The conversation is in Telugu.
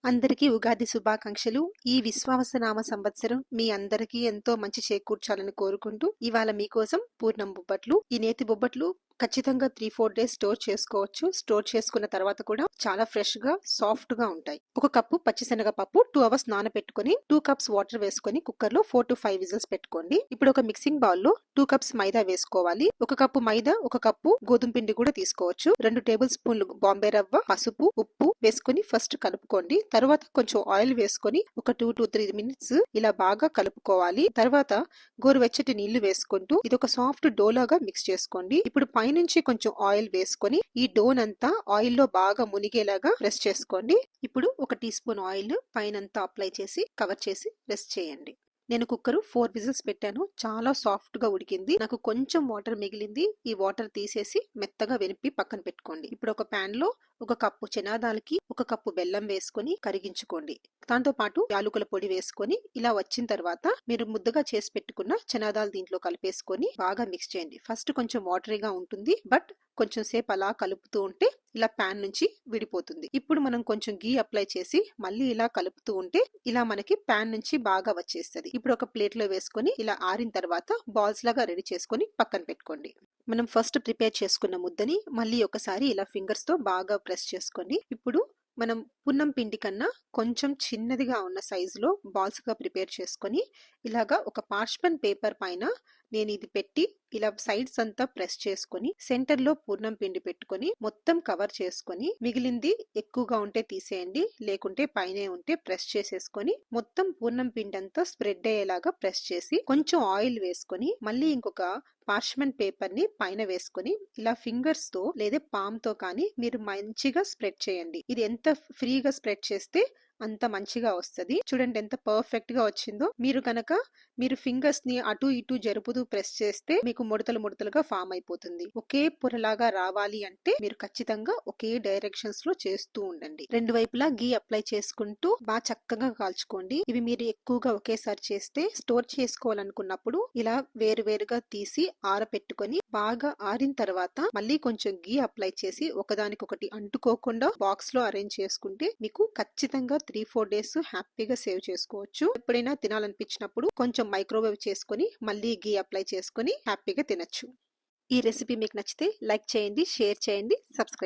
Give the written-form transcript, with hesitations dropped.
అందరికీ ఉగాది శుభాకాంక్షలు. ఈ విశ్వావసనామ సంవత్సరం మీ అందరికీ ఎంతో మంచి చేకూర్చాలని కోరుకుంటూ ఇవాళ మీకోసం పూర్ణం బొబ్బట్లు. ఈ నేతి బొబ్బట్లు ఖచ్చితంగా 3-4 డేస్ స్టోర్ చేసుకోవచ్చు. స్టోర్ చేసుకున్న తర్వాత కూడా చాలా ఫ్రెష్ గా సాఫ్ట్ గా ఉంటాయి. ఒక కప్పు పచ్చిశనగపప్పు 2 అవర్స్ నానబెట్టుకుని 2 కప్స్ వాటర్ వేసుకొని కుక్కర్ లో 4 to 5 విజిల్స్ పెట్టుకోండి. ఇప్పుడు ఒక మిక్సింగ్ బౌల్ లో 2 కప్స్ మైదా వేసుకోవాలి. ఒక కప్పు మైదా, ఒక కప్పు గోధుమ పిండి కూడా తీసుకోవచ్చు. 2 టేబుల్ స్పూన్లు బాంబే రవ్వ, పసుపు, ఉప్పు వేసుకుని ఫస్ట్ కలుపుకోండి. తర్వాత కొంచెం ఆయిల్ వేసుకొని ఒక 2 to 3 మినిట్స్ ఇలా బాగా కలుపుకోవాలి. తర్వాత గోరువెచ్చటి నీళ్లు వేసుకుంటూ ఇది ఒక సాఫ్ట్ డో లాగా మిక్స్ చేసుకోండి. ఇప్పుడు పైనుంచి కొంచెం ఆయిల్ వేసుకొని ఈ డోన్ అంతా ఆయిల్ లో బాగా మునిగేలాగా ప్రెస్ చేసుకోండి. ఇప్పుడు ఒక టీ స్పూన్ ఆయిల్ పైనంతా అప్లై చేసి కవర్ చేసి ప్రెస్ చేయండి. నేను కుక్కర్ 4 విజిల్స్ పెట్టాను. చాలా సాఫ్ట్ గా ఉడికింది. నాకు కొంచెం వాటర్ మిగిలింది. ఈ వాటర్ తీసేసి మెత్తగా వెనిపి పక్కన పెట్టుకోండి. ఇప్పుడు ఒక పాన్ లో ఒక కప్పు చనాదాలకి ఒక కప్పు బెల్లం వేసుకొని కరిగించుకోండి. దాంతో పాటు యాలకుల పొడి వేసుకొని ఇలా వచ్చిన తర్వాత మీరు ముద్దగా చేసి పెట్టుకున్న చనాదాలు దీంట్లో కలిపేసుకొని బాగా మిక్స్ చేయండి. ఫస్ట్ కొంచెం వాటరీగా ఉంటుంది, బట్ కొంచెం సేపు అలా కలుపుతూ ఉంటే ఇలా పాన్ నుంచి విడిపోతుంది. ఇప్పుడు మనం కొంచెం గీ అప్లై చేసి మళ్ళీ ఇలా కలుపుతూ ఉంటే ఇలా మనకి పాన్ నుంచి బాగా వచ్చేస్తుంది. ఇప్పుడు ఒక ప్లేట్ లో వేసుకొని ఇలా ఆరిన తర్వాత బాల్స్ లాగా రెడీ చేసుకొని పక్కన పెట్టుకోండి. మనం ఫస్ట్ ప్రిపేర్ చేసుకున్న ముద్దని మళ్ళీ ఒకసారి ఇలా ఫింగర్స్ తో బాగా ప్రెస్ చేసుకోండి. ఇప్పుడు మనం పున్నం పిండి కన్నా కొంచెం చిన్నదిగా ఉన్న సైజులో బాల్స్ గా ప్రిపేర్ చేసుకొని ఇలాగా ఒక పార్చ్మెంట్ పేపర్ పైన నేను ఇది పెట్టి ఇలా సైడ్స్ అంతా ప్రెస్ చేసుకొని సెంటర్ లో పూర్ణం పిండి పెట్టుకొని మొత్తం కవర్ చేసుకొని మిగిలింది ఎక్కువగా ఉంటే తీసేయండి, లేకుంటే పైనే ఉంటే ప్రెస్ చేసేసుకొని మొత్తం పూర్ణం పిండి అంతా స్ప్రెడ్ అయ్యేలాగా ప్రెస్ చేసి కొంచెం ఆయిల్ వేసుకొని మళ్ళీ ఇంకొక పార్చ్మెంట్ పేపర్ ని పైన వేసుకొని ఇలా ఫింగర్స్ తో లేదా పామ్ తో కానీ మీరు మంచిగా స్ప్రెడ్ చేయండి. ఇది ఎంత ఫ్రీగా స్ప్రెడ్ చేస్తే అంత మంచిగా వస్తుంది. చూడండి ఎంత పర్ఫెక్ట్ గా వచ్చిందో. మీరు ఫింగర్స్ ని అటు ఇటు జరుపుతూ ప్రెస్ చేస్తే మీకు ముడతలు ముడతలుగా ఫామ్ అయిపోతుంది. ఒకే పొరలాగా రావాలి అంటే మీరు ఖచ్చితంగా ఒకే డైరెక్షన్స్ లో చేస్తూ ఉండండి. రెండు వైపులా గీ అప్లై చేసుకుంటూ బాగా చక్కగా కాల్చుకోండి. ఇవి మీరు ఎక్కువగా ఒకేసారి చేస్తే స్టోర్ చేసుకోవాలనుకున్నప్పుడు ఇలా వేరువేరుగా తీసి ఆరపెట్టుకొని బాగా ఆరిన తర్వాత మళ్ళీ కొంచెం గీ అప్లై చేసి ఒకదానికొకటి అంటుకోకుండా బాక్స్ లో అరేంజ్ చేసుకుంటే మీకు ఖచ్చితంగా 3-4 డేస్ హ్యాపీగా సేవ్ చేసుకోవచ్చు. ఎప్పుడైనా తినాలనిపించినప్పుడు కొంచెం మైక్రోవేవ్ చేసుకొని మళ్ళీ గీ అప్లై చేసుకొని హ్యాపీగా తినచ్చు. ఈ రెసిపీ మీకు నచ్చితే లైక్ చేయండి, షేర్ చేయండి, సబ్స్క్రైబ్